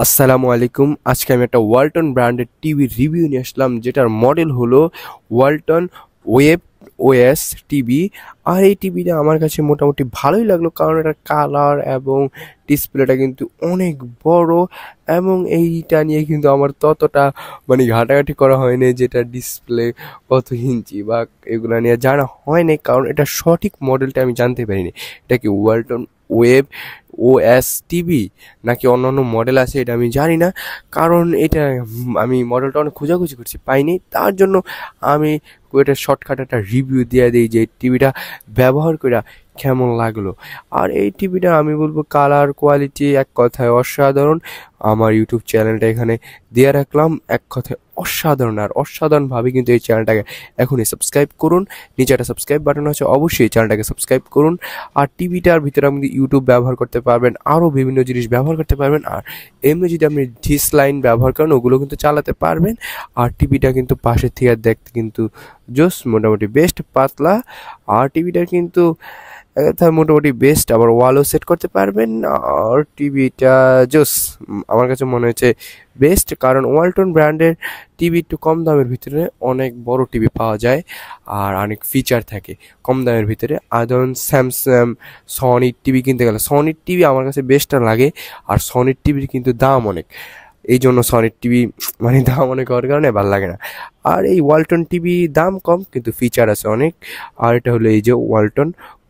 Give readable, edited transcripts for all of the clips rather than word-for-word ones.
আসসালামু আলাইকুম। আজকে আমি একটা ওয়ালটন ব্র্যান্ডের টিভি রিভিউ নিয়ে আসলাম, যেটার মডেল হলো ওয়ালটন ওয়েব ওএস টিভি। আর এই টিভিটা আমার কাছে মোটামুটি ভালোই লাগলো, কারণ এটার কালার এবং ডিসপ্লেটা কিন্তু অনেক বড়। এবং এইটা নিয়ে কিন্তু আমার ততটা ঘাটাঘাটি করা হয়নি, যেটা ডিসপ্লে কত ইঞ্চি বা এগুলো নিয়ে জানা হয়নি, কারণ এটা সঠিক মডেলটা আমি জানতে পারিনি। এটা কি ওয়ালটন ওয়েব ওএস টিভি নাকি অন্যান্য মডেল আছে এটা আমি জানি না, কারণ এটা আমি মডেলটা অনেক খোঁজাখুঁজি করছি, পাইনি। তার জন্য আমি এটা শর্টকাট একটা রিভিউ দিয়ে দিই যে টিভিটা ব্যবহার করে কেমন লাগলো। আর এই টিভিটা আমি বলবো কালার কোয়ালিটি এক কথায় অসাধারণ। আমার ইউটিউব চ্যানেলটা এখানে দিয়ে রাখলাম, এক কথায় অসাধারণ। আর অসাধারণভাবে কিন্তু এই চ্যানেলটাকে এখনই সাবস্ক্রাইব করুন। নিচে একটা সাবস্ক্রাইব বাটন আছে, অবশ্যই চ্যানেলটাকে সাবস্ক্রাইব করুন। আর টিভিটার ভিতরে আপনি ইউটিউব ব্যবহার করতে পারবেন, আরও বিভিন্ন জিনিস ব্যবহার করতে পারবেন। আর এমনি যদি আপনি ডিস লাইন ব্যবহার করেন, ওগুলো কিন্তু চালাতে পারবেন। আর টিভিটা কিন্তু পাশের থেকে দেখতে কিন্তু জোস, মোটামুটি বেস্ট পাতলা। আর টিভিটার কিন্তু মোটামুটি বেস্ট, আবার ওয়ালও সেট করতে পারবেন। আর টিভিটা জোস আমার কাছে মনে হয়েছে বেস্ট, কারণ ওয়ালটন ব্র্যান্ডের টিভি একটু কম দামের ভিতরে অনেক বড় টিভি পাওয়া যায় আর অনেক ফিচার থাকে কম দামের ভিতরে। আর ধরুন স্যামসাং, সনির টিভি কিনতে গেলে সনির টিভি আমার কাছে বেস্টটা লাগে। আর সনির টিভির কিন্তু দাম অনেক, এই জন্য সনির টিভি দাম অনেক হওয়ার কারণে ভালো লাগে না। আর এই ওয়ালটন টিভি দাম কম কিন্তু ফিচার আছে অনেক। আর এটা হলো এই যে Walton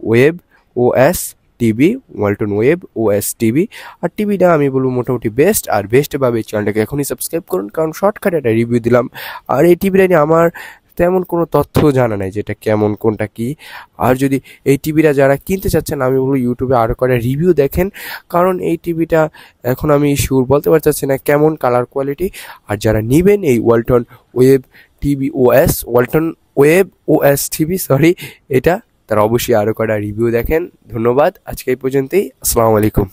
web OS TV, Walton web OS TV. আর টিভিটা আমি বলবো মোটামুটি বেস্ট। আর বেস্টভাবে এই চ্যানেলটাকে এখনই সাবস্ক্রাইব করুন, কারণ শর্টকাটে একটা রিভিউ দিলাম। আর এই টিভিটা নিয়ে আমার তেমন কোনো তথ্য জানা নাই, যেটা কেমন কোনটা কি। আর যদি এই টিভিটা যারা কিনতে চাচ্ছেন, আমি বলবো ইউটিউবে আরও করে রিভিউ দেখেন, কারণ এই টিভিটা এখন আমি শিওর বলতে পারছি না কেমন কালার কোয়ালিটি। আর যারা নেবেন এই Walton web TV OS, Walton web OS TV sorry, এটা তারা অবশ্যই আরও কটা রিভিউ দেখেন। ধন্যবাদ, আজকে এই পর্যন্তই। আসসালামু আলাইকুম।